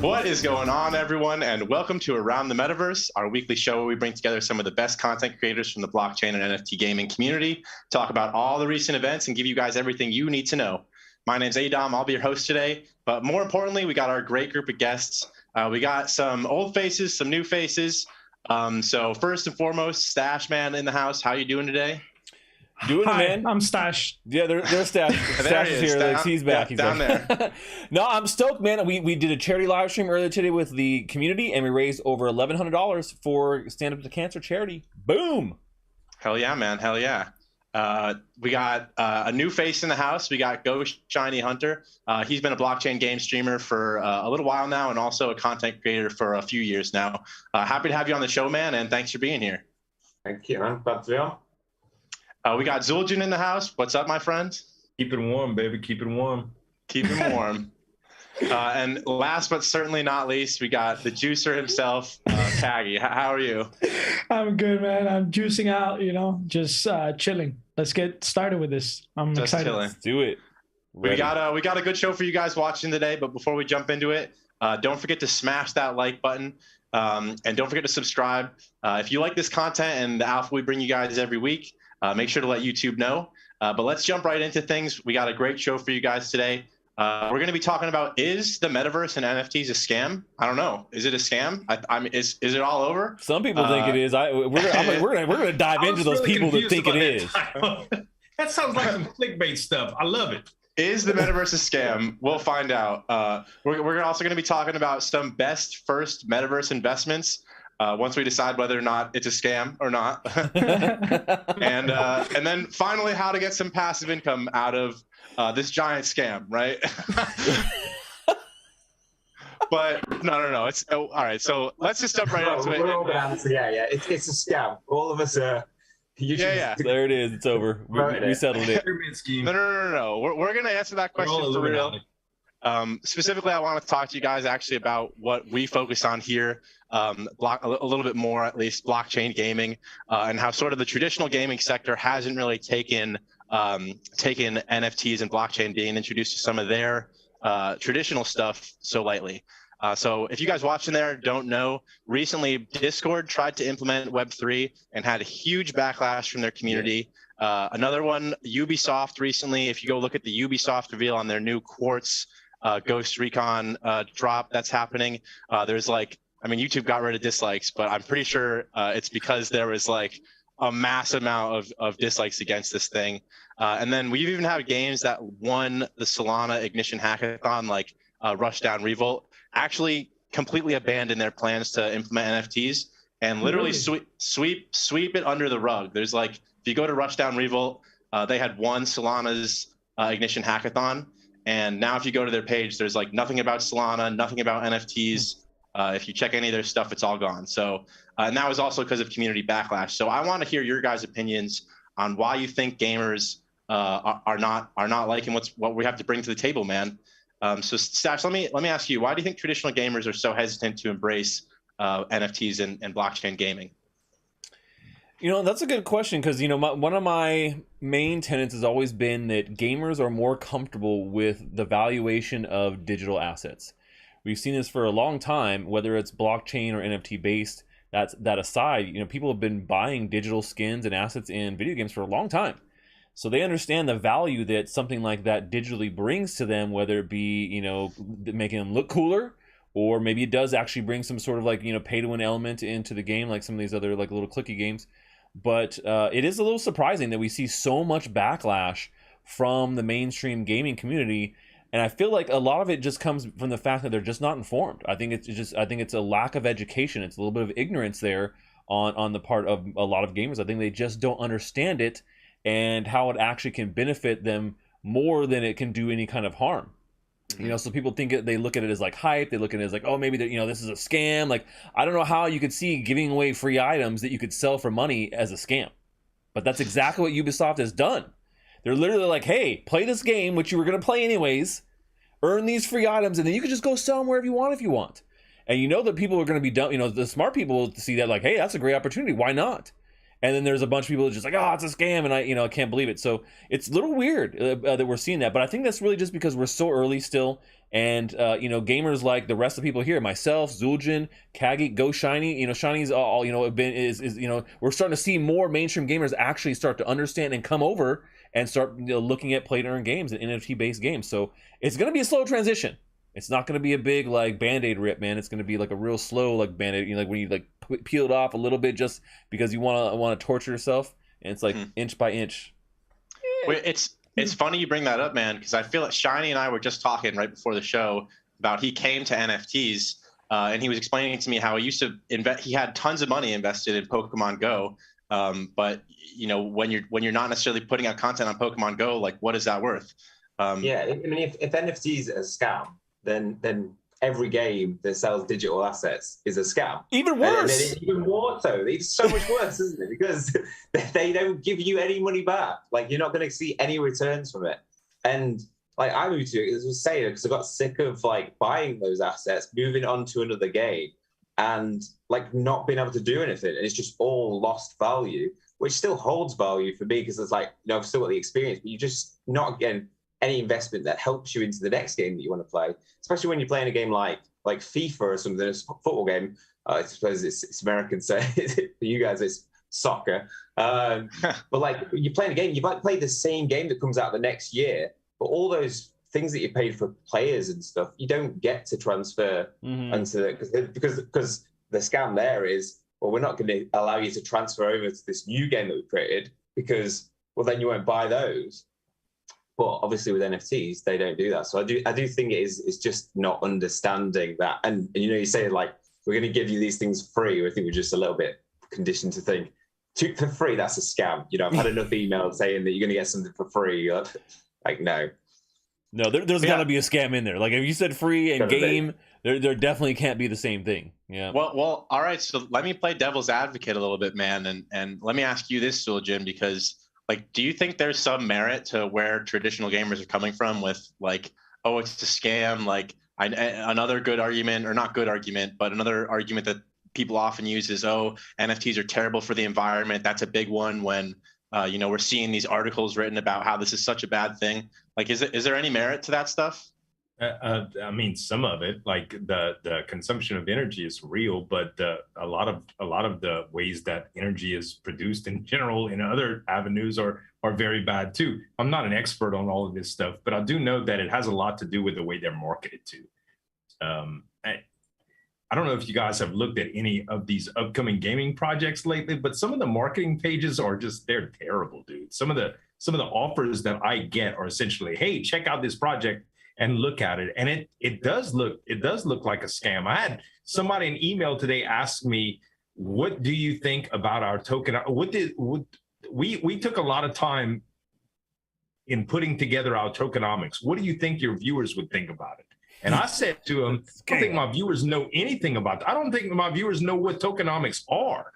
What is going on, everyone, and welcome to Around the Metaverse, our weekly show where we bring together some of the best content creators from the blockchain and NFT gaming community, talk about all the recent events, and give you guys everything you need to know. My name's Adam. I'll be your host today, but more importantly, we got our great group of guests. We got some old faces, some new faces. So first and foremost, Stache man in the house. How you doing today? Doing Hi, it, man. I'm Stache. Yeah, there's Stache. Stache is here. Like, he's back. He's down back. there. No, I'm stoked, man. We did a charity live stream earlier today with the community, and we raised over $1,100 for Stand Up to Cancer charity. Boom. Hell yeah, man. Hell yeah. We got a new face in the house. We got Ghost Shiny Hunter. He's been a blockchain game streamer for a little while now, and also a content creator for a few years now. Happy to have you on the show, man, and thanks for being here. Thank you, man. Glad to be on. We got Zueljin in the house. What's up, my friend? Keep it warm, baby. Keep it warm. Keep it warm. And last but certainly not least, we got the juicer himself, Cagy. How are you? I'm good, man. I'm juicing out, just chilling. Let's get started with this. I'm Just excited. chilling. Let's do it. We got a good show for you guys watching today, but before we jump into it, don't forget to smash that like button, and don't forget to subscribe. If you like this content and the alpha we bring you guys every week, make sure to let YouTube know. But let's jump right into things. We got a great show for you guys today. We're going to be talking about, is the metaverse and NFTs a scam? I don't know. Is it a scam? I mean, is it all over? Some people think it is. We're gonna dive into those people that think it is. That sounds like some clickbait stuff. I love it. Is the metaverse a scam? We'll find out. We're also going to be talking about some best first metaverse investments. Once we decide whether or not it's a scam or not. and then finally, how to get some passive income out of this giant scam, right? But no. It's all right. So let's just jump right into it. We're all gonna answer, yeah. It's a scam. All of us are. Yeah. There it is. It's over. We settled it. Pyramid scheme. No. We're going to answer that question for real. Specifically, I want to talk to you guys actually about what we focus on here, a little bit more, at least, blockchain gaming, and how sort of the traditional gaming sector hasn't really taken NFTs and blockchain being introduced to some of their traditional stuff so lightly. So if you guys watching there don't know, recently Discord tried to implement Web3 and had a huge backlash from their community. Another one, Ubisoft recently, if you go look at the Ubisoft reveal on their new Quartz Ghost Recon drop that's happening, there's YouTube got rid of dislikes, but I'm pretty sure it's because there was like a mass amount of dislikes against this thing. And then we've even had games that won the Solana Ignition Hackathon, like Rushdown Revolt, actually completely abandoned their plans to implement NFTs and literally sweep it under the rug. There's if you go to Rushdown Revolt, they had won Solana's Ignition Hackathon. And now if you go to their page, there's nothing about Solana, nothing about NFTs. If you check any of their stuff, it's all gone. So, and that was also because of community backlash. So I want to hear your guys' opinions on why you think gamers are not liking what we have to bring to the table, man. So Stache, let me ask you, why do you think traditional gamers are so hesitant to embrace NFTs and blockchain gaming? That's a good question because, one of my main tenets has always been that gamers are more comfortable with the valuation of digital assets. We've seen this for a long time, whether it's blockchain or NFT based. That aside, people have been buying digital skins and assets in video games for a long time. So they understand the value that something like that digitally brings to them, whether it be, making them look cooler, or maybe it does actually bring some sort of pay to win element into the game, like some of these other little clicky games. But it is a little surprising that we see so much backlash from the mainstream gaming community, and I feel like a lot of it just comes from the fact that they're just not informed. I think it's a lack of education. It's a little bit of ignorance there on the part of a lot of gamers. I think they just don't understand it and how it actually can benefit them more than it can do any kind of harm. So people they look at it as hype. They look at it as oh, maybe this is a scam. I don't know how you could see giving away free items that you could sell for money as a scam, but that's exactly what Ubisoft has done. They're literally hey, play this game, which you were going to play anyways, earn these free items, and then you can just go sell them wherever you want if you want. And that people are going to be done. The smart people will see that hey, that's a great opportunity. Why not? and then there's a bunch of people just like, oh, it's a scam, and I can't believe it. So it's a little weird that we're seeing that, but I think that's really just because we're so early still, and gamers like the rest of the people here, myself, Zueljin, Cagy, Go Shiny, Shiny's all we're starting to see more mainstream gamers actually start to understand and come over and start looking at play to earn games and NFT based games. So it's going to be a slow transition. It's not going to be a big like Band-Aid rip, man. It's going to be like a real slow like Band-Aid, like when you like peel it off a little bit just because you want to torture yourself, and it's like inch by inch. Wait, it's funny you bring that up, man, because I feel like Shiny and I were just talking right before the show about he came to NFTs and he was explaining to me how he used to invest. He had tons of money invested in Pokemon Go, but when you're not necessarily putting out content on Pokemon Go, like what is that worth? Yeah, I mean, if NFTs are a scam, then every game that sells digital assets is a scam. Even worse. And even more so. It's so much worse, isn't it? Because they don't give you any money back. Like, you're not going to see any returns from it. And like I moved to it, as I was saying, because I got sick of like buying those assets, moving on to another game, and like not being able to do anything. And it's just all lost value, which still holds value for me because it's like, I've still got the experience, but you're just not getting any investment that helps you into the next game that you want to play, especially when you're playing a game like FIFA or something, a football game. I suppose it's American, so for you guys it's soccer. But like you're playing a game, you might play the same game that comes out the next year, but all those things that you paid for players and stuff, you don't get to transfer into because the scam there is, well, we're not going to allow you to transfer over to this new game that we created because, well, then you won't buy those. But obviously with NFTs, they don't do that. So I do think it's just not understanding that. And you say like, we're going to give you these things free. I think we're just a little bit conditioned to think for free, that's a scam. I've had enough emails saying that you're going to get something for free. Like, no. No, there's got to be a scam in there. Like if you said free and game, there definitely can't be the same thing. Yeah. Well, all right. So let me play devil's advocate a little bit, man. And let me ask you this, Zueljin, because like, do you think there's some merit to where traditional gamers are coming from with like, oh, it's a scam? Like another good argument, or not good argument, but another argument that people often use is, oh, NFTs are terrible for the environment. That's a big one when, we're seeing these articles written about how this is such a bad thing. Like, is there any merit to that stuff? I mean, some of it, like the consumption of energy is real, but a lot of the ways that energy is produced in general in other avenues are very bad too. I'm not an expert on all of this stuff, but I do know that it has a lot to do with the way they're marketed to. I don't know if you guys have looked at any of these upcoming gaming projects lately, but some of the marketing pages are they're terrible, dude. Some of the offers that I get are essentially, hey, check out this project and look at it, and it does look like a scam. I had somebody in email today ask me, what do you think about our token? We took a lot of time in putting together our tokenomics. What do you think your viewers would think about it? And I said to him, I don't think my viewers know anything about that. I don't think my viewers know what tokenomics are.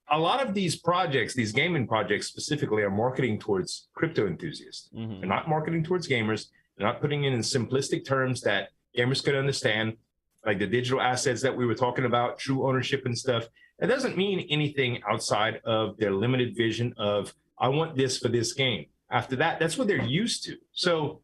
A lot of these projects, these gaming projects specifically, are marketing towards crypto enthusiasts. They're not marketing towards gamers. They're not putting it in simplistic terms that gamers could understand, like the digital assets that we were talking about, true ownership and stuff. It doesn't mean anything outside of their limited vision of, I want this for this game. After that, that's what they're used to. So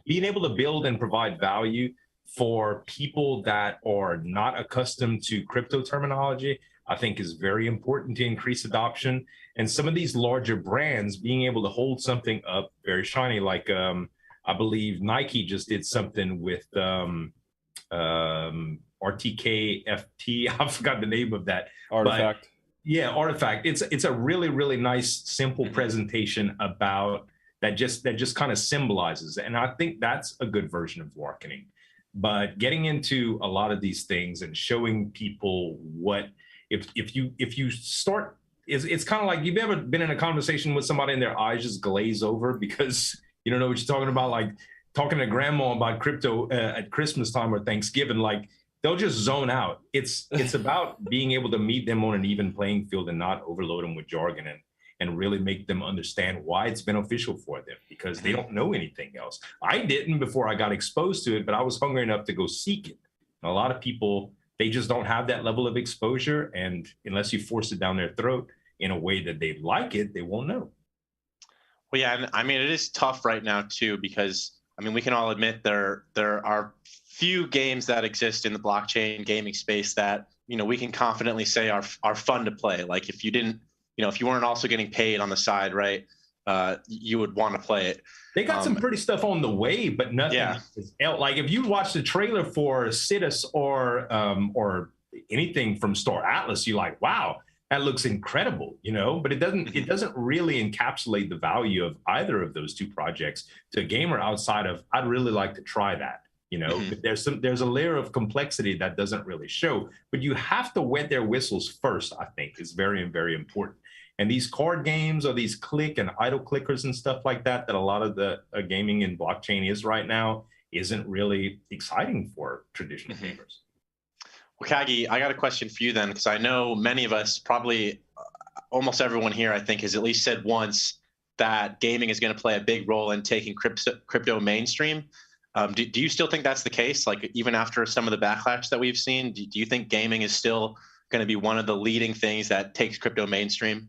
being able to build and provide value for people that are not accustomed to crypto terminology, I think is very important to increase adoption. And some of these larger brands being able to hold something up very shiny, like I believe Nike just did something with RTKFT. I forgot the name of that. Artifact. But, yeah, Artifact. It's a really, really nice, simple presentation about that just kind of symbolizes it. And I think that's a good version of marketing. But getting into a lot of these things and showing people what if you start, it's kind of like, you've ever been in a conversation with somebody and their eyes just glaze over because you don't know what you're talking about, like talking to grandma about crypto at Christmas time or Thanksgiving, like they'll just zone out. It's about being able to meet them on an even playing field and not overload them with jargon and really make them understand why it's beneficial for them, because they don't know anything else. I didn't before I got exposed to it, but I was hungry enough to go seek it. And a lot of people, they just don't have that level of exposure. And unless you force it down their throat, in a way that they like it, they won't know. Well, yeah, and I mean, it is tough right now too, because I mean, we can all admit there are few games that exist in the blockchain gaming space that, you know, we can confidently say are fun to play. Like if you didn't, you know, if you weren't also getting paid on the side, right, you would want to play it. They got some pretty stuff on the way, but nothing. Yeah. Like if you watch the trailer for Citus or anything from Star Atlas, you're like, wow, that looks incredible, you know. But it doesn't really encapsulate the value of either of those two projects to a gamer outside of, I'd really like to try that. You know, but there's a layer of complexity that doesn't really show. But you have to wet their whistles first, I think, is very, very important. And these card games or these click and idle clickers and stuff like that, that a lot of the gaming in blockchain is right now, isn't really exciting for traditional gamers. Well, Cagy, I got a question for you then, because I know many of us, probably almost everyone here, I think, has at least said once that gaming is going to play a big role in taking crypto mainstream. Do you still think that's the case? Like even after some of the backlash that we've seen, do you think gaming is still going to be one of the leading things that takes crypto mainstream?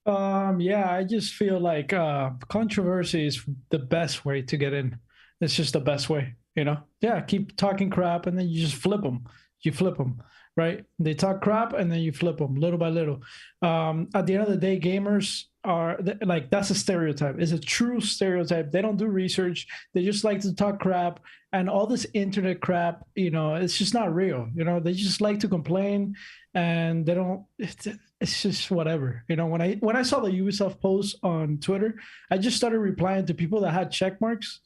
Yeah, I just feel like controversy is the best way to get in. It's just the best way, you know? Yeah, keep talking crap and then you just flip them. You flip them, right? They talk crap and then you flip them little by little. At the end of the day, gamers are like, that's a stereotype. It's a true stereotype. They don't do research. They just like to talk crap, and all this internet crap, you know, it's just not real. You know, they just like to complain, and they don't, it's just whatever. You know, when I saw the Ubisoft post on Twitter, I just started replying to people that had check marks,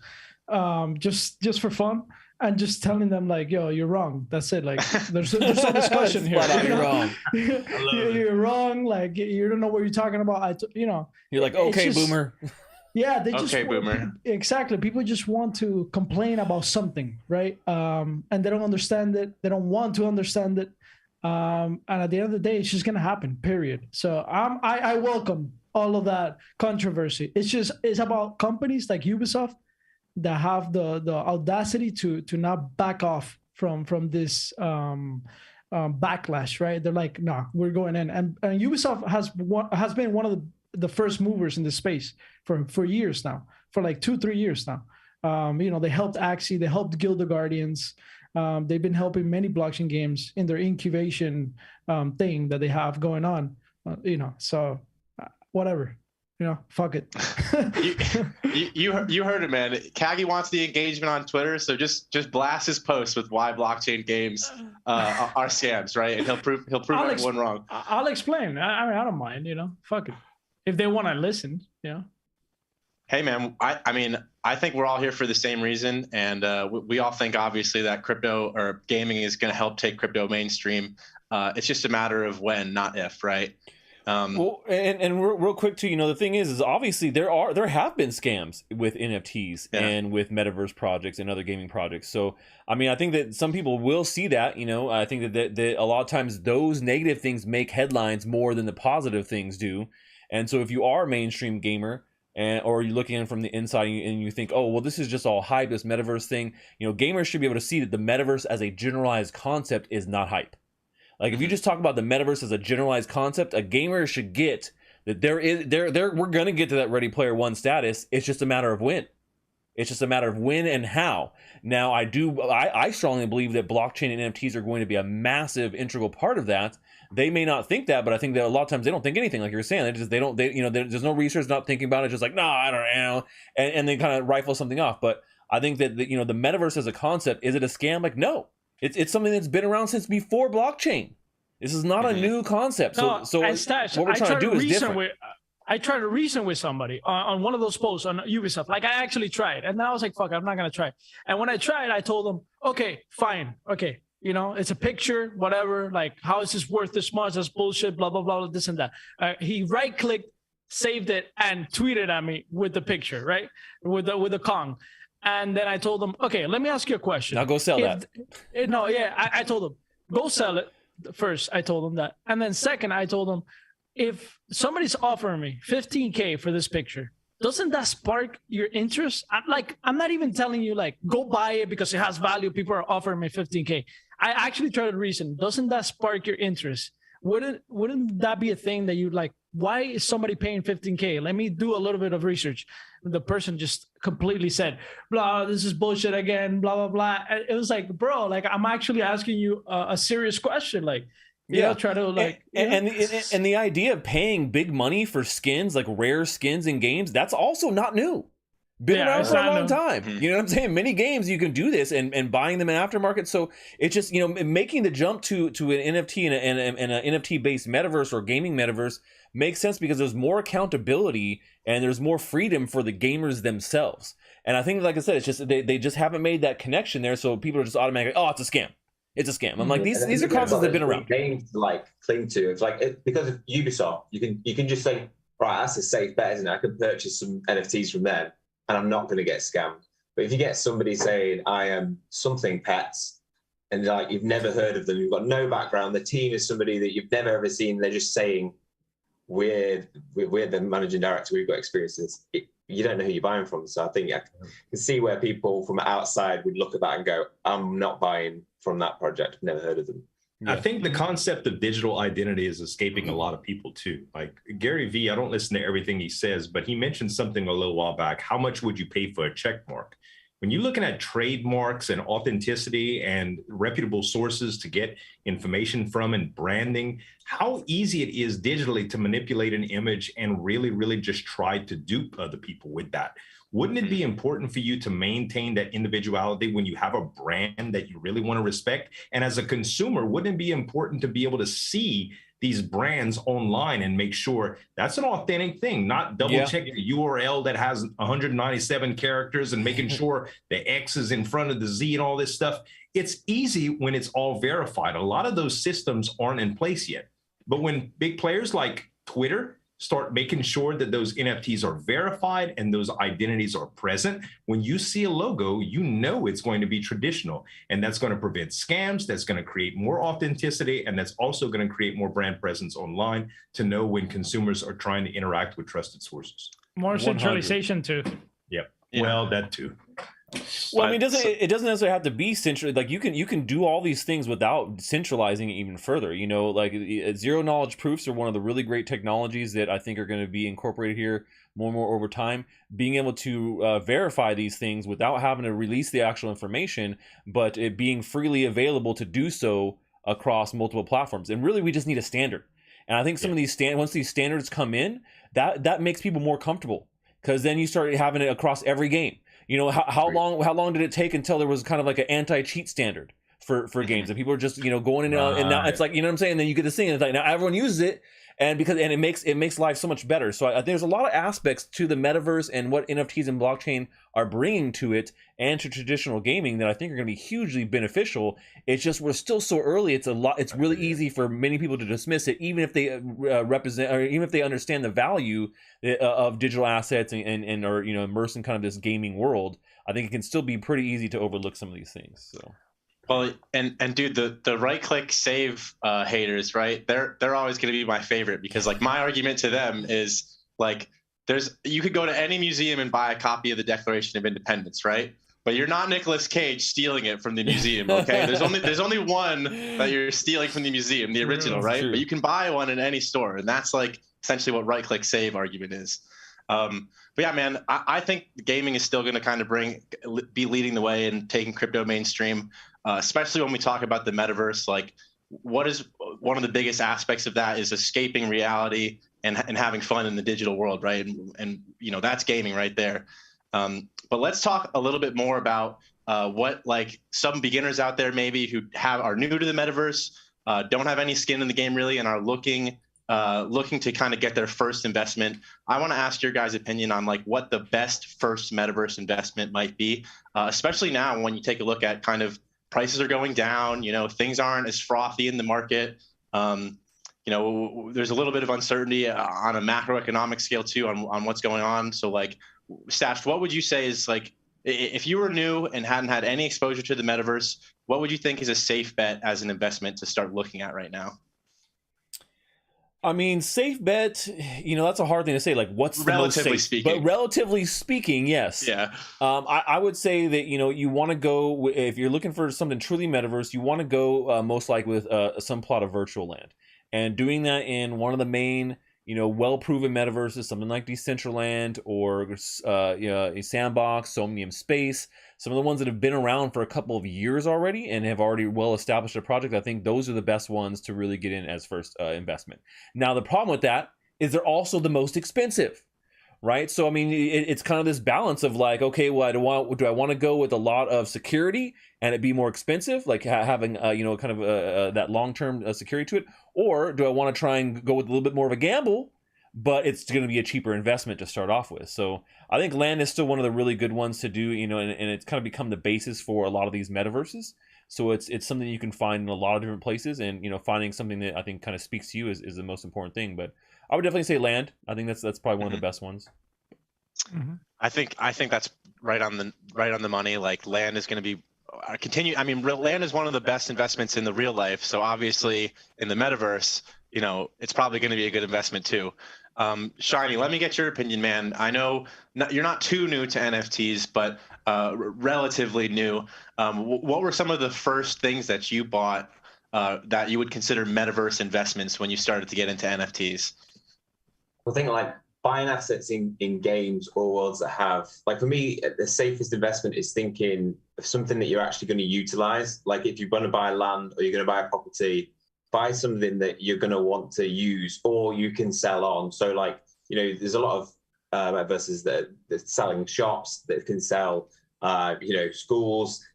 just for fun. And just telling them like, yo, you're wrong. That's it. Like, there's no discussion here. You're wrong. You're wrong. Like, you don't know what you're talking about. You're like, okay, boomer. Yeah, they just okay, boomer. Exactly. People just want to complain about something, right? And they don't understand it. They don't want to understand it. And at the end of the day, it's just gonna happen. Period. So I welcome all of that controversy. It's about companies like Ubisoft that have the audacity to not back off from this backlash, right? They're like, nah, we're going in. And Ubisoft has been one of the first movers in this space for years now, for like 2-3 years now. You know, they helped Axie, they helped Guild of Guardians. They've been helping many blockchain games in their incubation thing that they have going on. You know, so whatever. You know, fuck it. you heard it, man. Cagy wants the engagement on Twitter, so just blast his post with why blockchain games are scams, right? And he'll prove everyone wrong. I'll explain. I mean, I don't mind. You know, fuck it. If they want to listen, you know. Hey, man. I mean, I think we're all here for the same reason, and we all think obviously that crypto or gaming is going to help take crypto mainstream. It's just a matter of when, not if, right? Well, and real quick too, you know, the thing is obviously there have been scams with NFTs and with metaverse projects and other gaming projects. So I mean, I think that some people will see that. You know, I think that a lot of times those negative things make headlines more than the positive things do. And so if you are a mainstream gamer, or you're looking in from the inside and you think, oh, well, this is just all hype, this metaverse thing, you know, gamers should be able to see that the metaverse as a generalized concept is not hype. Like if you just talk about the metaverse as a generalized concept, a gamer should get that we're gonna get to that Ready Player One status. It's just a matter of when. It's just a matter of when and how. Now I strongly believe that blockchain and NFTs are going to be a massive integral part of that. They may not think that, but I think that a lot of times they don't think anything, like you were saying. There's no research, not thinking about it, just like, no, I don't know, and they kind of rifle something off. But I think that the metaverse as a concept, is it a scam? Like, no. It's something that's been around since before blockchain. This is not a new concept. So Stache, what we're trying to do is different. I tried to reason with somebody on one of those posts on Ubisoft. Like I actually tried, and now I was like, "Fuck, I'm not gonna try." And when I tried, I told them, "Okay, fine, okay, you know, it's a picture, whatever. Like, how is this worth this much? That's bullshit. Blah blah blah, this and that." He right-clicked, saved it, and tweeted at me with the picture, right, with the Kong. And then I told him, okay, let me ask you a question. Now go sell that. I told him, go sell it first. I told him that. And then second, I told him, if somebody's offering me $15K for this picture, doesn't that spark your interest? I'm not even telling you like, go buy it because it has value. People are offering me $15K. I actually tried to reason, doesn't that spark your interest? wouldn't that be a thing that you like? Why is somebody paying 15K? Let me do a little bit of research. The person just completely said, blah, this is bullshit again, blah, blah, blah. It was like, bro, like, I'm actually asking you a serious question. Like, you know, try to like, and the idea of paying big money for skins, like rare skins in games, that's also not new. Been around for a long time. You know what I'm saying? Many games you can do this and buying them in aftermarket. So it's just, you know, making the jump to an NFT and an NFT based metaverse or gaming metaverse makes sense because there's more accountability and there's more freedom for the gamers themselves. And I think, like I said, it's just they just haven't made that connection there. So people are just automatically, oh, it's a scam. It's a scam. I'm like, these are concepts that have been around. Games to like cling to. It's like because of Ubisoft, you can just say, right, that's a safe bet, isn't it? I can purchase some NFTs from them, and I'm not going to get scammed. But if you get somebody saying, I am something pets, and like you've never heard of them, you've got no background, the team is somebody that you've never ever seen, they're just saying, we're the managing director, we've got experiences. You don't know who you're buying from. So I think I can see where people from outside would look at that and go, I'm not buying from that project. I've never heard of them. I think the concept of digital identity is escaping a lot of people too. Like Gary Vee, I don't listen to everything he says, but he mentioned something a little while back. How much would you pay for a check mark? When you're looking at trademarks and authenticity and reputable sources to get information from and branding, how easy it is digitally to manipulate an image and really, really just try to dupe other people with that. Wouldn't it be important for you to maintain that individuality when you have a brand that you really want to respect? And as a consumer, wouldn't it be important to be able to see these brands online and make sure that's an authentic thing, not double check the URL that has 197 characters and making sure the X is in front of the Z and all this stuff. It's easy when it's all verified. A lot of those systems aren't in place yet. But when big players like Twitter start making sure that those NFTs are verified and those identities are present, when you see a logo, you know it's going to be traditional. And that's going to prevent scams, that's going to create more authenticity, and that's also going to create more brand presence online to know when consumers are trying to interact with trusted sources. More centralization too. Yep. Yeah. Well, that too. Well, I mean, it doesn't necessarily have to be central. Like you can do all these things without centralizing it even further. You know, like zero knowledge proofs are one of the really great technologies that I think are going to be incorporated here more and more over time. Being able to verify these things without having to release the actual information, but it being freely available to do so across multiple platforms. And really, we just need a standard. And I think some of these once these standards come in, that makes people more comfortable because then you start having it across every game. You know, how long did it take until there was kind of like an anti-cheat standard for games and people are just, you know, going in and out, and now it's like, you know what I'm saying? And then you get this thing and it's like now everyone uses it and it makes life so much better. So there's a lot of aspects to the metaverse and what NFTs and blockchain are bringing to it and to traditional gaming that I think are going to be hugely beneficial. It's just we're still so early. It's really easy for many people to dismiss it, even if they represent or even if they understand the value of digital assets and or, you know, immersed in kind of this gaming world. I think it can still be pretty easy to overlook some of these things. So. Well, and dude, the right click save haters, right? They're always going to be my favorite because like my argument to them is like you could go to any museum and buy a copy of the Declaration of Independence, right? But you're not Nicolas Cage stealing it from the museum, okay? There's only one that you're stealing from the museum, the original, right? But you can buy one in any store, and that's like essentially what right click save argument is. But yeah, man, I think gaming is still going to kind of be leading the way and taking crypto mainstream, especially when we talk about the metaverse. Like, what is one of the biggest aspects of that is escaping reality and having fun in the digital world, right? And you know, that's gaming right there. But let's talk a little bit more about what like some beginners out there maybe who are new to the metaverse, don't have any skin in the game really, and are looking to kind of get their first investment. I want to ask your guys' opinion on like what the best first metaverse investment might be, especially now when you take a look at kind of prices are going down, you know, things aren't as frothy in the market. You know, there's a little bit of uncertainty on a macroeconomic scale too on what's going on. So like, Stache, what would you say is like, if you were new and hadn't had any exposure to the metaverse, what would you think is a safe bet as an investment to start looking at right now? I mean, safe bet, you know, that's a hard thing to say. Like, what's the most safe? Speaking. But relatively speaking, yes. Yeah. I would say that, you know, you want to go, if you're looking for something truly metaverse, you want to go most likely with some plot of virtual land. And doing that in one of the main, well-proven metaverses, something like Decentraland or a Sandbox, Somnium Space, some of the ones that have been around for a couple of years already and have already well established a project, I think those are the best ones to really get in as first investment. Now, the problem with that is they're also the most expensive, right? So, I mean, it's kind of this balance of like, okay, well, do I want to go with a lot of security and it be more expensive, like having, kind of that long-term security to it? Or do I want to try and go with a little bit more of a gamble, but it's going to be a cheaper investment to start off with? So I think land is still one of the really good ones to do, and it's kind of become the basis for a lot of these metaverses. So it's something you can find in a lot of different places, and finding something that I think kind of speaks to you is the most important thing. But I would definitely say land. I think that's probably one of the best ones. Mm-hmm. I think that's right on the money. Like land is going to be I mean, land is one of the best investments in the real life. So obviously in the metaverse, it's probably going to be a good investment too. Shiny, let me get your opinion, man. I know you're not too new to NFTs, but relatively new. What were some of the first things that you bought that you would consider metaverse investments when you started to get into NFTs? I think like buying assets in games or worlds that have, like, for me, the safest investment is thinking of something that you're actually going to utilize. Like if you're going to buy land or you're going to buy a property, buy something that you're going to want to use or you can sell on. So like, there's a lot of metaverses that are selling shops that can sell, schools,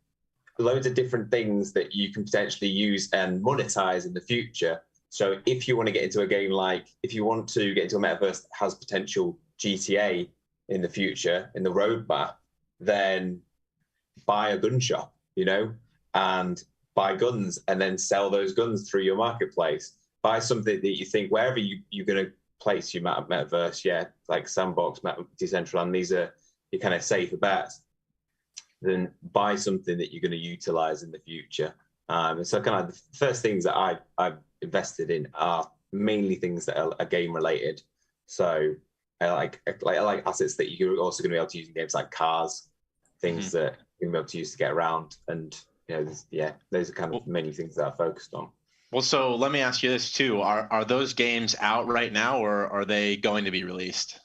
loads of different things that you can potentially use and monetize in the future. So if you want to get into a game, like if you want to get into a metaverse that has potential GTA in the future, in the roadmap, then buy a gun shop, and buy guns and then sell those guns through your marketplace. Buy something that you think wherever you're going to place your metaverse, like Sandbox, Decentraland, these are your kind of safer bets. Then buy something that you're going to utilize in the future. So kind of the first things that I've invested in are mainly things that are game related. So I like assets that you're also going to be able to use in games like cars, things that you're going to be able to use to get around. And those are kind of many things that I focused on. Well, so let me ask you this too: are those games out right now, or are they going to be released?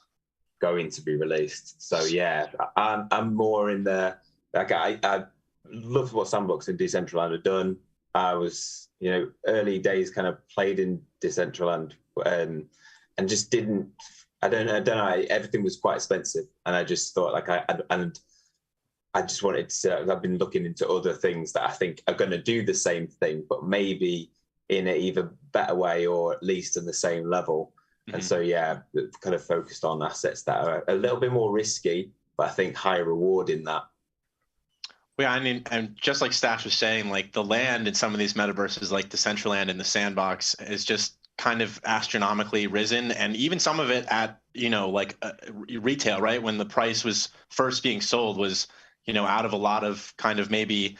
Going to be released. So yeah, I'm more in the I love what Sandbox and Decentraland have done. I was, early days kind of played in Decentraland and just didn't. I don't know. Everything was quite expensive, and I just thought I just wanted to. I've been looking into other things that I think are going to do the same thing, but maybe in an even better way, or at least in the same level. And so, kind of focused on assets that are a little bit more risky, but I think higher reward in that. Yeah, I mean, and just like Stache was saying, like the land in some of these metaverses, like Decentraland and the Sandbox, is just kind of astronomically risen, and even some of it at retail, right? When the price was first being sold was out of a lot of kind of maybe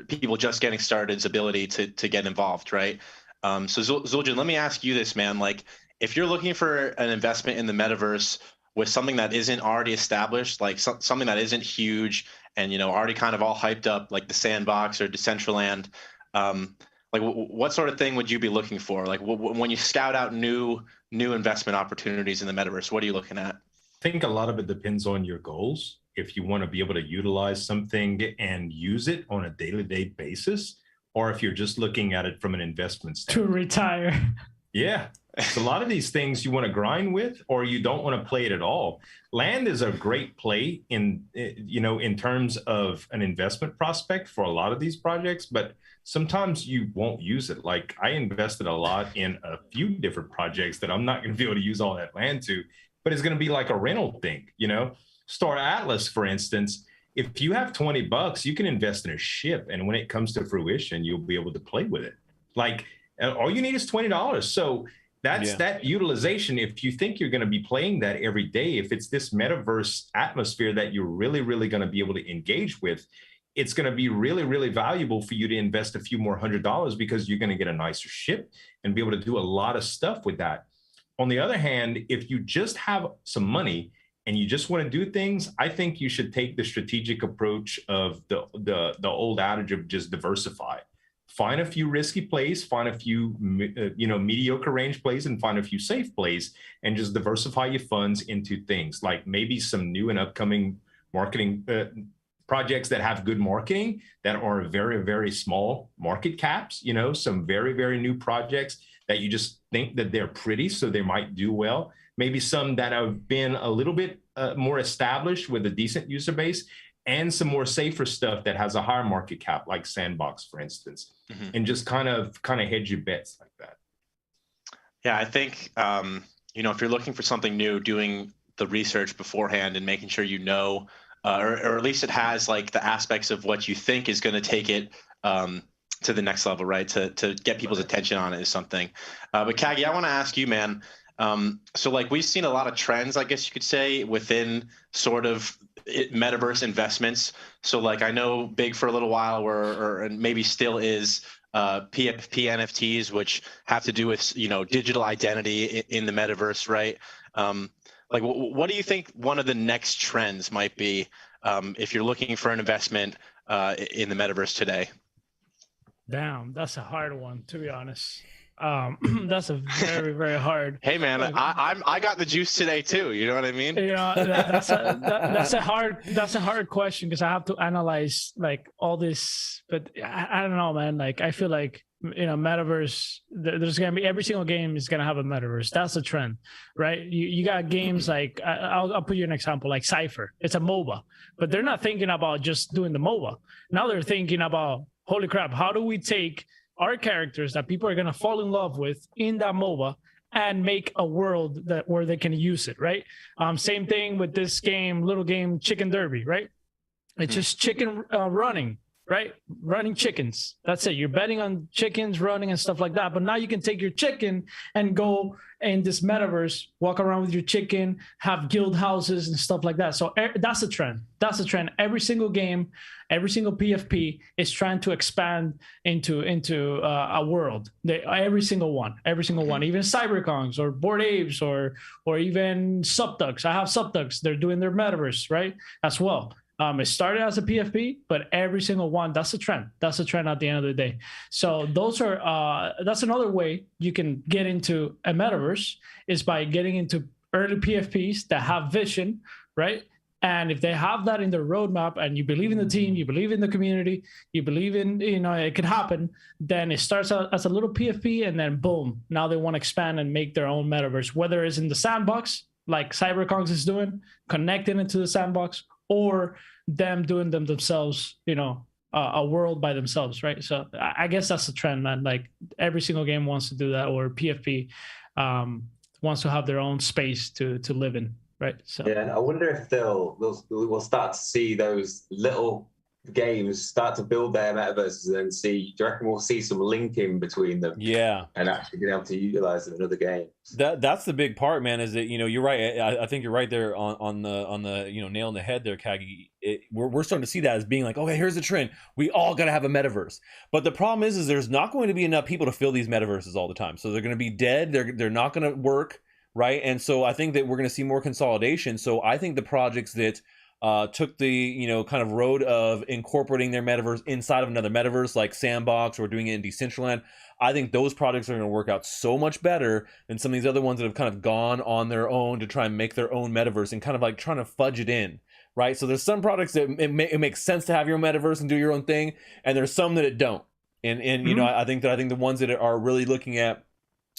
people just getting started's ability to get involved, right? So Zueljin, let me ask you this, man. Like, if you're looking for an investment in the metaverse with something that isn't already established, like something that isn't huge and already kind of all hyped up, like the Sandbox or Decentraland, like what sort of thing would you be looking for? Like when you scout out new investment opportunities in the metaverse, what are you looking at? I think a lot of it depends on your goals. If you want to be able to utilize something and use it on a day-to-day basis, or if you're just looking at it from an investment standpoint. To retire. Yeah. So a lot of these things you want to grind with, or you don't want to play it at all. Land is a great play in terms of an investment prospect for a lot of these projects, but sometimes you won't use it. Like I invested a lot in a few different projects that I'm not going to be able to use all that land to, but it's going to be like a rental thing, Star Atlas, for instance, if you have $20, you can invest in a ship. And when it comes to fruition, you'll be able to play with it. Like all you need is $20. So that's that utilization. If you think you're going to be playing that every day, if it's this metaverse atmosphere that you're really, really going to be able to engage with, it's going to be really, really valuable for you to invest a few more $100 because you're going to get a nicer ship and be able to do a lot of stuff with that. On the other hand, if you just have some money and you just want to do things, I think you should take the strategic approach of the old adage of just diversify. find a few risky plays, find a few mediocre range plays, and find a few safe plays, and just diversify your funds into things like maybe some new and upcoming marketing projects that have good marketing that are very, very small market caps, some very, very new projects that you just think that they're pretty, so they might do well. Maybe some that have been a little bit more established with a decent user base, and some more safer stuff that has a higher market cap, like Sandbox, for instance, and just kind of hedge your bets like that. Yeah, I think, if you're looking for something new, doing the research beforehand and making sure or at least it has like the aspects of what you think is going to take it to the next level, right? To get people's attention on it is something. But Cagy, I want to ask you, man. So like we've seen a lot of trends, I guess you could say, within sort of metaverse investments. So like I know big for a little while and maybe still is PFP NFTs, which have to do with digital identity in the metaverse, right? Like what do you think one of the next trends might be if you're looking for an investment in the metaverse today? Damn, that's a hard one, to be honest. That's a very, very hard. Hey man, I got the juice today too. You know what I mean? That's a hard question because I have to analyze like all this. But I don't know, man. Like I feel like metaverse. There's gonna be every single game is gonna have a metaverse. That's a trend, right? You got games like I'll put you an example like Cypher. It's a MOBA, but they're not thinking about just doing the MOBA. Now they're thinking about, holy crap, how do we take our characters that people are going to fall in love with in that MOBA and make a world where they can use it, right? Same thing with this little game, Chicken Derby, right? It's just chicken running, right? Running chickens. That's it. You're betting on chickens running and stuff like that. But now you can take your chicken and go in this metaverse, walk around with your chicken, have guild houses and stuff like that. So that's a trend. That's a trend. Every single game, every single PFP is trying to expand into a world. Every single one, even Cyberkongs or Bored Apes or even Subducks. I have Subducks. They're doing their metaverse, right? As well. It started as a PFP, but every single one, that's a trend. That's a trend at the end of the day. So that's another way you can get into a metaverse is by getting into early PFPs that have vision, right? And if they have that in their roadmap and you believe in the team, you believe in the community, you believe in, it could happen, then it starts out as a little PFP and then boom, now they want to expand and make their own metaverse, whether it's in the sandbox, like Cyberkongs is doing, connecting into the sandbox, or them doing them themselves, a world by themselves, right? So I guess that's the trend, man. Like every single game wants to do that, or PFP wants to have their own space to live in, right? So yeah, and I wonder if we'll start to see those little games start to build their metaverses and see. Do you reckon we'll see some linking between them? Yeah, and actually being able to utilize them in other games. That's the big part, man. Is that you're right. I think you're right there on the nail in the head there, Cagy. We're starting to see that as being like, okay, here's the trend. We all got to have a metaverse. But the problem is there's not going to be enough people to fill these metaverses all the time. So they're going to be dead. They're not going to work, right? And so I think that we're going to see more consolidation. So I think the projects that took the kind of road of incorporating their metaverse inside of another metaverse like Sandbox or doing it in Decentraland, I think those projects are going to work out so much better than some of these other ones that have kind of gone on their own to try and make their own metaverse and kind of like trying to fudge it in, right? So there's some products that it makes sense to have your own metaverse and do your own thing, and there's some that it don't. And I think the ones that are really looking at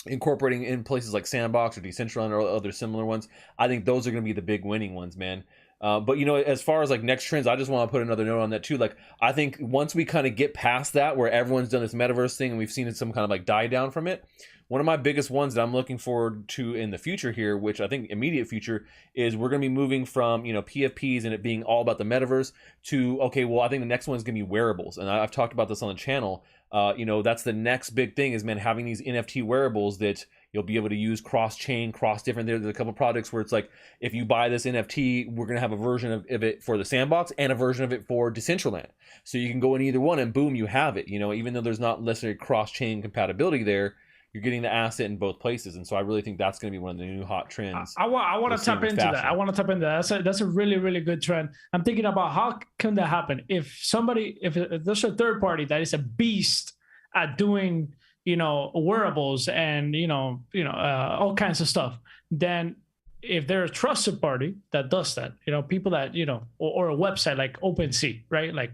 incorporating in places like Sandbox or Decentraland or other similar ones, I think those are going to be the big winning ones, man. But as far as like next trends, I just want to put another note on that too. Like I think once we kind of get past that, where everyone's done this metaverse thing and we've seen some kind of like die down from it, one of my biggest ones that I'm looking forward to in the future here, which I think immediate future, is we're going to be moving from PFPs and it being all about the metaverse to, okay, well, I think the next one's going to be wearables, and I've talked about this on the channel. That's the next big thing is, man, having these NFT wearables that you'll be able to use cross-chain, cross-different. There's a couple products where it's like, if you buy this NFT, we're going to have a version of it for the Sandbox and a version of it for Decentraland. So you can go in either one and boom, you have it. Even though there's not necessarily cross-chain compatibility there, you're getting the asset in both places. And so I really think that's going to be one of the new hot trends. I want to tap into that. I want to tap into that. That's a really, really good trend. I'm thinking about how can that happen? If there's a third party that is a beast at doing, wearables and, all kinds of stuff, then if they're a trusted party that does that, people that, or a website like OpenSea, right? Like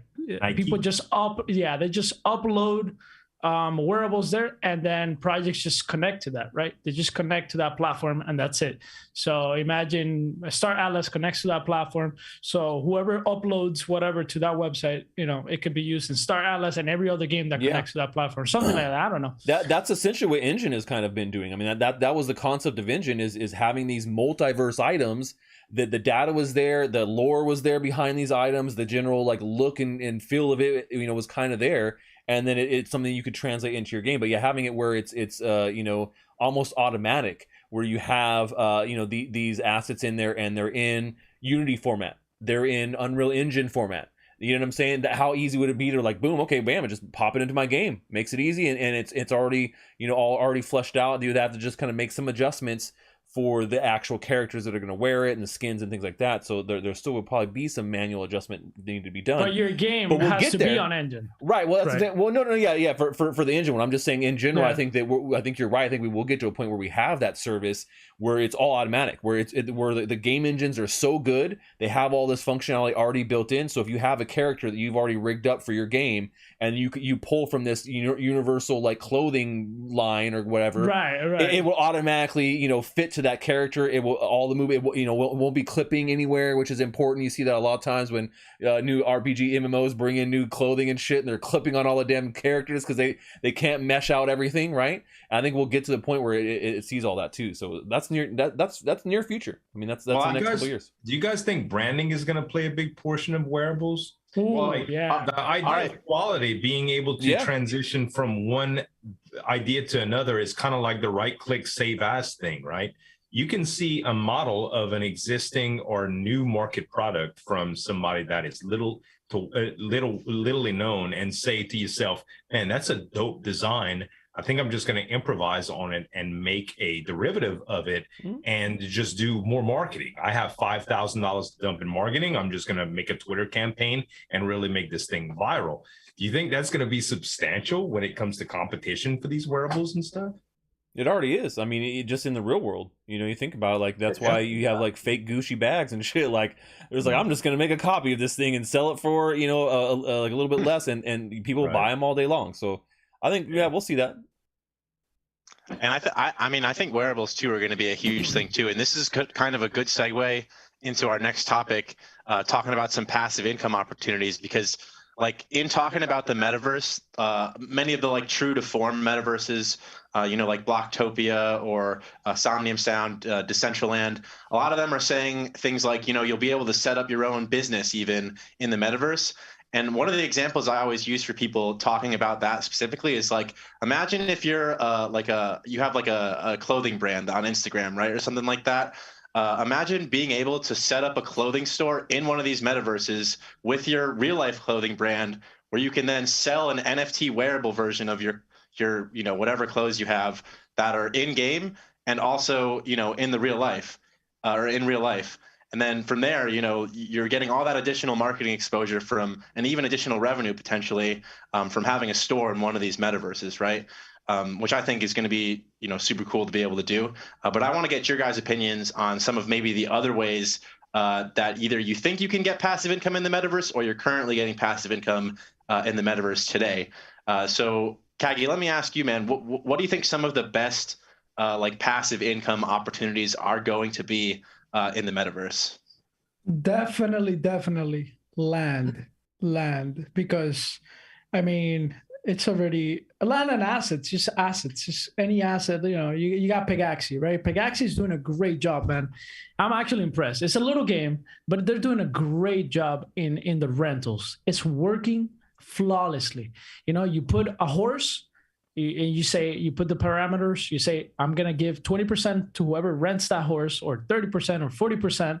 people just they just upload wearables there, and then projects just connect to that, right? They just connect to that platform, and that's it. So imagine Star Atlas connects to that platform, so whoever uploads whatever to that website, it could be used in Star Atlas and every other game that connects to that platform, something like that. I don't know. That's essentially what Engine has kind of been doing. I mean, that was the concept of Engine, is having these multiverse items. The data was there, the lore was there behind these items, the general like look and feel of it, was kind of there. And then it's something you could translate into your game. But having it where it's almost automatic, where you have these assets in there, and they're in Unity format, they're in Unreal Engine format. You know what I'm saying? How easy would it be to like, boom, okay, bam, and just pop it into my game? Makes it easy, and it's already all already fleshed out. You have to just kind of make some adjustments for the actual characters that are going to wear it and the skins and things like that. So there still would probably be some manual adjustment that need to be done. But your game has to be on Engine, right? Well, that's well, no, yeah. For the Engine one, I'm just saying in general. I think that I think you're right. I think we will get to a point where we have that service where it's all automatic, where where the game engines are so good, they have all this functionality already built in. So if you have a character that you've already rigged up for your game, and you pull from this universal like clothing line or whatever, right, it will automatically fit to that character. It will all the move. It will, won't be clipping anywhere, which is important. You see that a lot of times when new RPG MMOs bring in new clothing and shit, and they're clipping on all the damn characters because they can't mesh out everything, right? And I think we'll get to the point where it sees all that too. So that's near future. I mean, that's the next couple of years. Do you guys think branding is going to play a big portion of wearables? Ooh, The idea of quality, being able to transition from one idea to another, is kind of like the right-click save as thing, right? You can see a model of an existing or new market product from somebody that is littly known, and say to yourself, man, that's a dope design. I think I'm just going to improvise on it and make a derivative of it and just do more marketing. I have $5,000 to dump in marketing. I'm just going to make a Twitter campaign and really make this thing viral. Do you think that's going to be substantial when it comes to competition for these wearables and stuff? It already is. I mean, just in the real world, you think about it, like that's why you have like fake Gucci bags and shit. Like there's like, I'm just going to make a copy of this thing and sell it for, like a little bit less, and people buy them all day long. So I think, we'll see that. And I think wearables too are going to be a huge thing too. And this is kind of a good segue into our next topic, talking about some passive income opportunities, because like in talking about the metaverse, many of the like true to form metaverses, like Blocktopia or Somnium Sound, Decentraland, a lot of them are saying things like, you'll be able to set up your own business even in the metaverse. And one of the examples I always use for people talking about that specifically is like, imagine if you're you have like a clothing brand on Instagram, right, or something like that. Imagine being able to set up a clothing store in one of these metaverses with your real life clothing brand, where you can then sell an NFT wearable version of your whatever clothes you have that are in game and also in the real life or in real life. And then from there, you're getting all that additional marketing exposure from, and even additional revenue potentially from having a store in one of these metaverses, right? Which I think is going to be, super cool to be able to do. But I want to get your guys' opinions on some of maybe the other ways that either you think you can get passive income in the metaverse, or you're currently getting passive income in the metaverse today. So Cagy, let me ask you, man, what do you think some of the best like passive income opportunities are going to be in the metaverse? Definitely land, because I mean, it's already land and assets, just any asset. You got Pegaxi, right? Pegaxi is doing a great job, man. I'm actually impressed. It's a little game, but they're doing a great job in the rentals. It's working flawlessly. You put a horse, and you put the parameters, you say, I'm going to give 20% to whoever rents that horse, or 30% or 40%.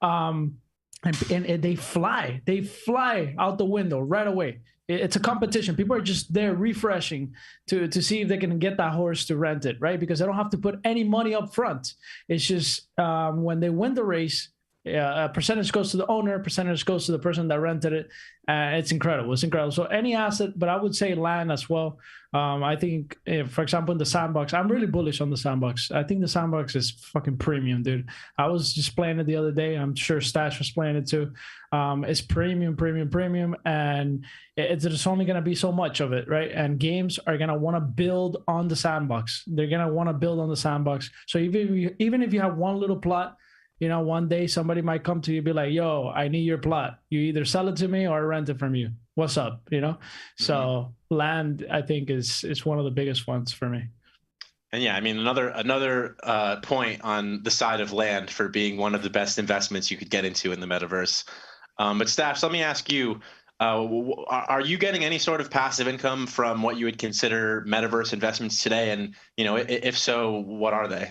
And they fly out the window right away. It's a competition. People are just there refreshing to see if they can get that horse to rent it, right? Because they don't have to put any money up front. It's just when they win the race, a percentage goes to the owner, percentage goes to the person that rented it. It's incredible. It's incredible. So any asset, but I would say land as well. I think, for example, in the sandbox, I'm really bullish on the sandbox. I think the sandbox is fucking premium, dude. I was just playing it the other day. I'm sure Stache was playing it too. It's premium, and there's only going to be so much of it, right? And games are going to want to build on the sandbox. They're going to want to build on the sandbox. So even if you have one little plot, you know, one day somebody might come to you and be like, yo, I need your plot. You either sell it to me or I rent it from you. What's up? You know? So land, I think, is one of the biggest ones for me. And yeah, I mean, another point on the side of land for being one of the best investments you could get into in the metaverse. But Stache, let me ask you, are you getting any sort of passive income from what you would consider metaverse investments today? And, you know, if so, what are they?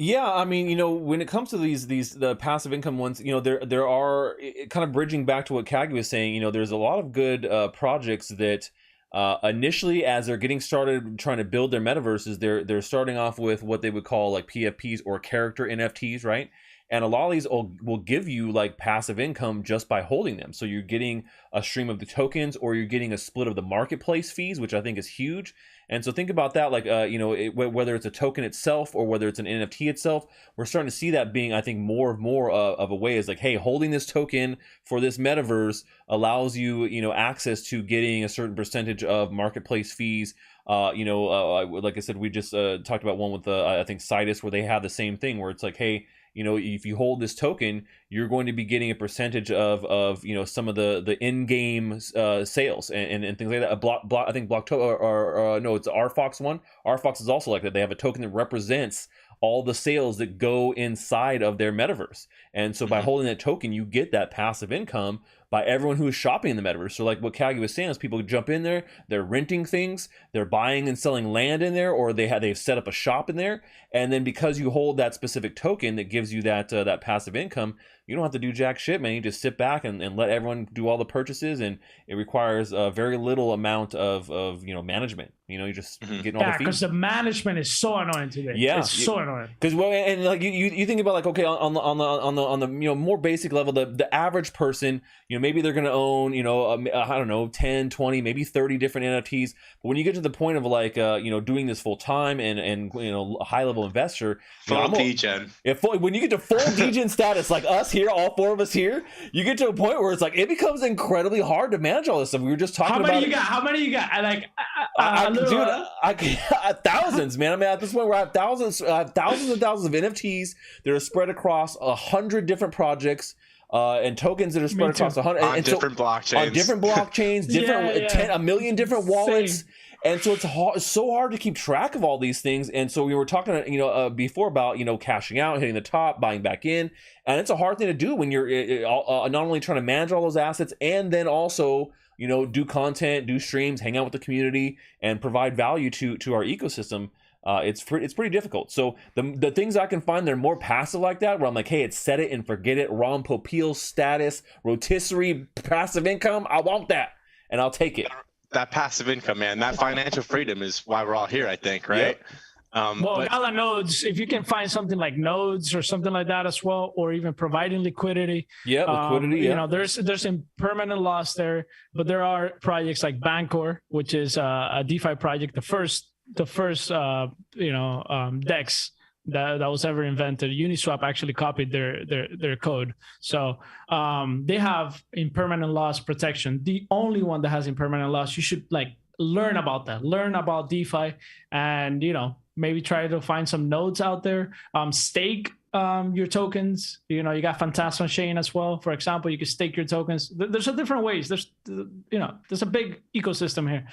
Yeah, I mean, you know, when it comes to the passive income ones, you know, there are, kind of bridging back to what Cagy was saying, you know, there's a lot of good projects that initially, as they're getting started trying to build their metaverses, they're starting off with what they would call like PFPs or character NFTs, right? And a lot of these will give you like passive income just by holding them. So you're getting a stream of the tokens, or you're getting a split of the marketplace fees, which I think is huge. And so think about that, like, you know, whether it's a token itself or whether it's an NFT itself, we're starting to see that being, I think, more of a way is like, hey, holding this token for this metaverse allows you, you know, access to getting a certain percentage of marketplace fees. You know, like I said, we just talked about one with I think Citus, where they have the same thing, where it's like, hey, you know, if you hold this token, you're going to be getting a percentage of you know, some of the in-game sales and things like that. I think no, it's RFox one. RFox is also like that. They have a token that represents all the sales that go inside of their metaverse. And so by holding that token, you get that passive income by everyone who is shopping in the metaverse. So like what Cagy was saying is people jump in there, they're renting things, they're buying and selling land in there, or they've set up a shop in there. And then because you hold that specific token that gives you that passive income, you don't have to do jack shit, man. You just sit back and let everyone do all the purchases, and it requires a very little amount of you know, management. You know, you just getting all the fees. Because the management is so annoying today. Yeah, it's so annoying. Because well, and like you think about like, okay, on the you know, more basic level, the average person, you know, maybe they're going to own, you know, I don't know, 10, 20, maybe 30 different NFTs. But when you get to the point of like, you know, doing this full time and you know, a high level investor, full degen. When you get to full degen status, like us here, all four of us here, you get to a point where it's like it becomes incredibly hard to manage all this stuff. We were just talking about. How many you got? Like, dude, I thousands, man. I mean, at this point, where I have thousands and thousands of NFTs that are spread across 100 different projects. And tokens that are spread across 100 on different blockchains, different a million different wallets. Same. And so it's so hard to keep track of all these things. And so we were talking, you know, before about, you know, cashing out, hitting the top, buying back in, and it's a hard thing to do when you're not only trying to manage all those assets and then also, you know, do content, do streams, hang out with the community, and provide value to our ecosystem. It's pretty difficult. So the things I can find that are more passive like that, where I'm like, hey, it's set it and forget it, Rom Popeil status, rotisserie passive income, I want that, and I'll take it. That passive income, man, that financial freedom is why we're all here, I think, right? Yep. Gala nodes, if you can find something like nodes or something like that as well, or even providing liquidity. Yeah, liquidity. You know, there's impermanent loss there, but there are projects like Bancor, which is a DeFi project, the first DEX that was ever invented. Uniswap actually copied their code. So they have impermanent loss protection. The only one that has impermanent loss. You should like learn about that. Learn about DeFi, and you know, maybe try to find some nodes out there. Stake your tokens. You know, you got Phantasma Chain as well. For example, you can stake your tokens. There's a different ways. There's a big ecosystem here.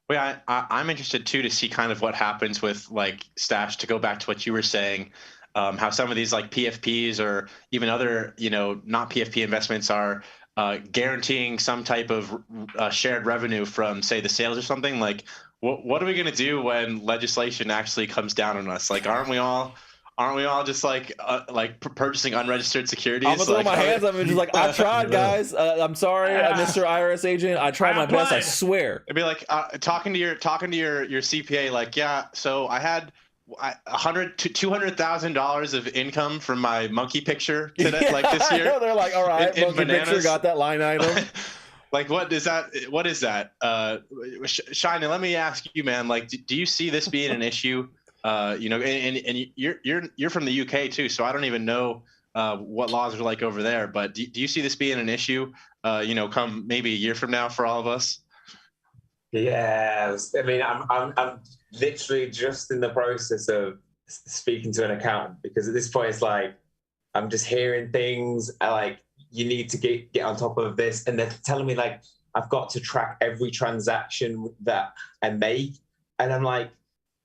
Well, yeah, I'm interested too to see kind of what happens with like Stache, to go back to what you were saying, how some of these like PFPs or even other, you know, not PFP investments are guaranteeing some type of shared revenue from, say, the sales or something. Like, what are we going to do when legislation actually comes down on us? Like, aren't we all just like purchasing unregistered securities? I'm gonna throw my hands up and just like, I tried, guys. I'm sorry, Mr. IRS agent. I tried my best. I swear. It'd be like talking to your CPA. Like, yeah, so I had $100 to $200,000 of income from my monkey picture today, Yeah, like this year. I know, they're like, all right, in monkey picture bananas. got that line item. Like, what is that? What is that? Shiny, let me ask you, man. Like, do you see this being an issue? You know, and you're from the UK too, so I don't even know what laws are like over there. But do you see this being an issue? You know, come maybe a year from now for all of us. Yeah, I mean, I'm literally just in the process of speaking to an accountant, because at this point it's like I'm just hearing things like, you need to get on top of this, and they're telling me like I've got to track every transaction that I make, and I'm like,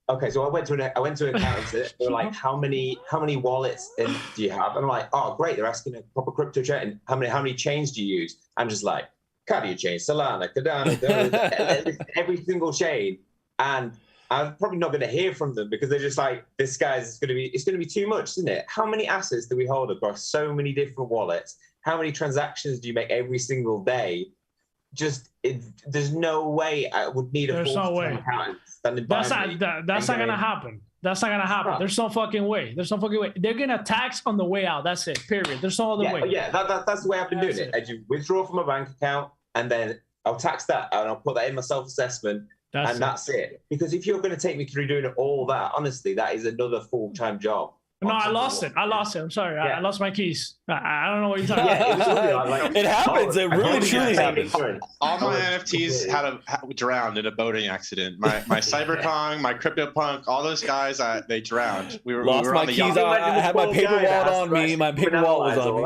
okay, so I went to an accountant. They're like, how many wallets do you have? And I'm like, oh great, they're asking a proper crypto chain. How many chains do you use? I'm just like, Cagy chain, Solana, Cardano, every single chain, and I'm probably not going to hear from them because they're just like, this guy's it's going to be too much, isn't it? How many assets do we hold across so many different wallets? How many transactions do you make every single day? There's no way I would need a full-time accountant standing by me. That's not gonna happen. That's not gonna happen. There's no fucking way. They're gonna tax on the way out. That's it. Period. There's no other way. Yeah, that's the way I've been doing it. I just withdraw from my bank account, and then I'll tax that, and I'll put that in my self-assessment, that's it. Because if you're going to take me through doing all that, honestly, that is another full-time job. No, I lost it. I'm sorry. I lost my keys. I don't know what you're talking about. It happens. It really truly happens. All my NFTs had drowned in a boating accident. My CyberKong, my CryptoPunk, all those guys, they drowned. We were my on the keys. yacht. I had my paper wallet on me. My paper wallet was on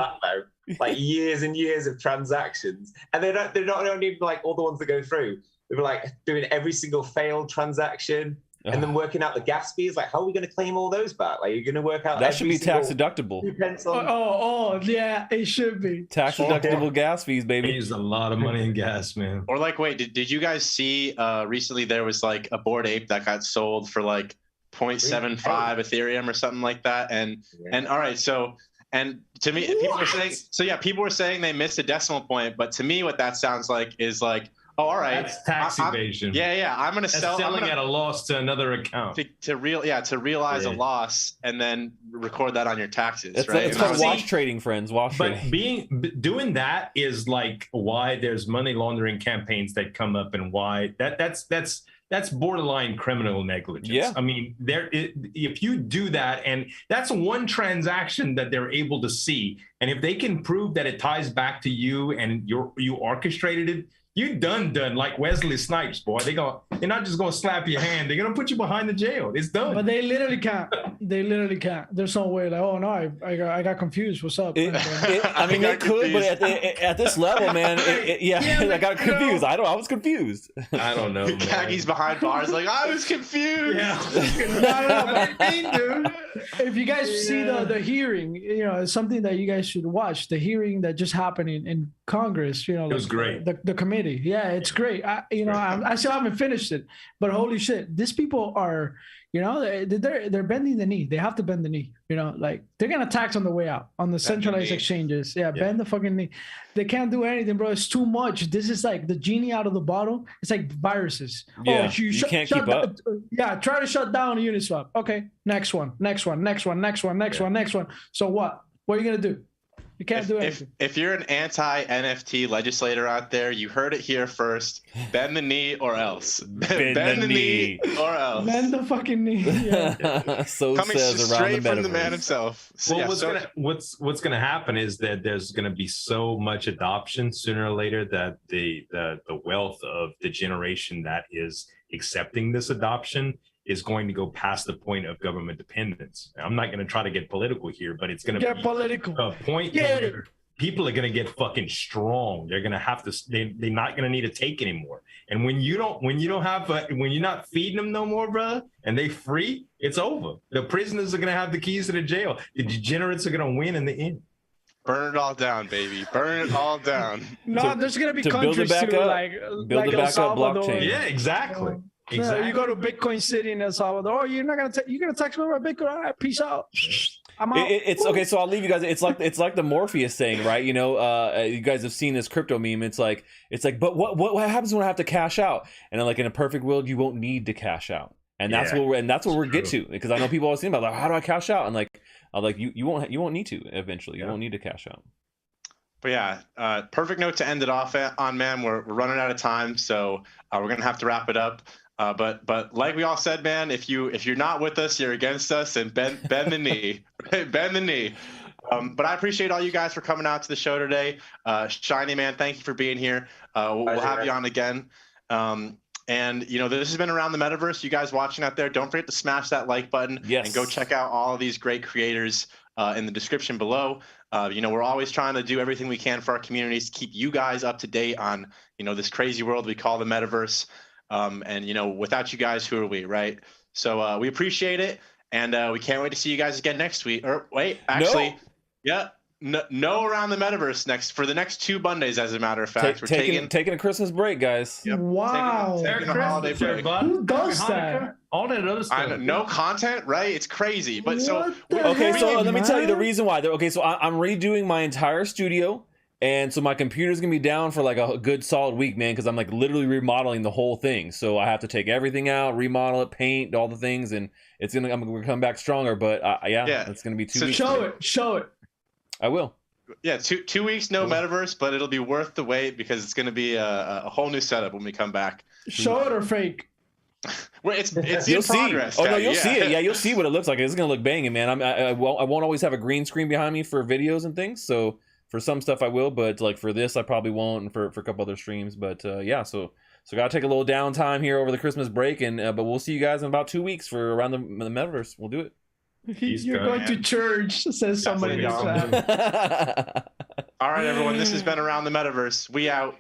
me. Like years and years of transactions, and they're not only like all the ones that go through. They were like doing every single failed transaction. And then working out the gas fees, like how are we going to claim all those back? Like you're going to work out that should be tax deductible. Oh, yeah, it should be tax deductible gas fees, baby. They use a lot of money in gas, man. Or like, wait, did you guys see recently there was like a Bored Ape that got sold for like 0.75 Ethereum or something like that, and all right, so. And to me, people were saying they missed a decimal point, but to me, what that sounds like is like, oh, all right, that's tax evasion. I'm gonna sell. Selling at a loss to another account to realize a loss and then record that on your taxes. It's called wash trading, friends. Wash trading. But doing that is like why there's money laundering campaigns that come up, and why that's borderline criminal negligence. Yeah. I mean, if you do that, and that's one transaction that they're able to see, and if they can prove that it ties back to you and you orchestrated it, you done like Wesley Snipes, boy. They're not just gonna slap your hand. They're gonna put you behind the jail. It's done. But they literally can't. There's no way. Like, oh no, I got confused. What's up? I mean, they could, but at this level, man, I got confused. I was confused. I don't know. Cagy's behind bars, like I was confused. Yeah. Dude. If you guys see the hearing, it's something that you guys should watch. The hearing that just happened in Congress. It was great. The committee. Yeah, it's great. I still haven't finished it, but holy shit, these people are, they're bending the knee. They have to bend the knee. Like they're gonna tax on the way out on the centralized exchanges. Yeah, bend the fucking knee. They can't do anything, bro. It's too much. This is like the genie out of the bottle. It's like viruses. Yeah, you can't keep up. Yeah, try to shut down Uniswap. Okay, next one. So what? What are you gonna do? You can't do anything. If you're an anti-NFT legislator out there, you heard it here first. Bend the knee or else. Bend the knee or else. Bend the fucking knee. Yeah. So coming says straight around from the man himself. So, well, what's gonna happen is that there's gonna be so much adoption sooner or later that the wealth of the generation that is accepting this adoption is going to go past the point of government dependence. I'm not going to try to get political here, but it's going to get political. A point where people are going to get fucking strong. They're going to have to. They're not going to need to take anymore. And when you're not feeding them no more, bro, and they free, it's over. The prisoners are going to have the keys to the jail. The degenerates are going to win in the end. Burn it all down, baby. Burn it all down. No, there's going to be countries too, like El Salvador. Blockchain. Yeah, exactly. Exactly. You go to Bitcoin City in El Salvador. Oh, you're gonna text me about Bitcoin. All right, peace out. I'm out. It's okay. So I'll leave you guys. It's like the Morpheus saying, right? You guys have seen this crypto meme. It's like, but what happens when I have to cash out? And then, like in a perfect world, you won't need to cash out. And that's Yeah, what we're get true. to, because I know people always think about like, how do I cash out? And I'm like, you won't need to eventually. You won't need to cash out. But yeah, perfect note to end it off on, man. We're running out of time, so we're gonna have to wrap it up. But like we all said, man, if you're not with us, you're against us, and bend the knee, bend the knee. But I appreciate all you guys for coming out to the show today. Shiny, man, thank you for being here. We'll have you on again. And this has been Around the Metaverse. You guys watching out there, don't forget to smash that like button and go check out all of these great creators in the description below. We're always trying to do everything we can for our communities to keep you guys up to date on this crazy world we call the Metaverse. And without you guys, who are we, right? So we appreciate it, and we can't wait to see you guys again next week. Or wait, actually, no Around the Metaverse for the next 2 Mondays, as a matter of fact. We're taking a Christmas break, guys. Yep. Wow. Taking a holiday break. Who does that? All that other stuff. No content, right? It's crazy. But What the let me tell you the man? reason why. Okay, so I'm redoing my entire studio, and so my computer's gonna be down for like a good solid week, man, because I'm like literally remodeling the whole thing. So I have to take everything out, remodel it, paint all the things, and I'm gonna come back stronger. But it's gonna be 2 weeks. Show it. I will. Yeah, 2 weeks, no Metaverse, but it'll be worth the wait because it's going to be a whole new setup when we come back. Show it or fake. Well, it's You'll in progress. See. Oh no, you'll see it. Yeah, you'll see what it looks like. It's gonna look banging, man. I won't always have a green screen behind me for videos and things. So for some stuff I will, but like for this I probably won't, and for a couple other streams. But so gotta take a little downtime here over the Christmas break, and but we'll see you guys in about 2 weeks for Around the Metaverse. We'll do it. You're going to church, says somebody in the chat. All right, everyone. This has been Around the Metaverse. We out.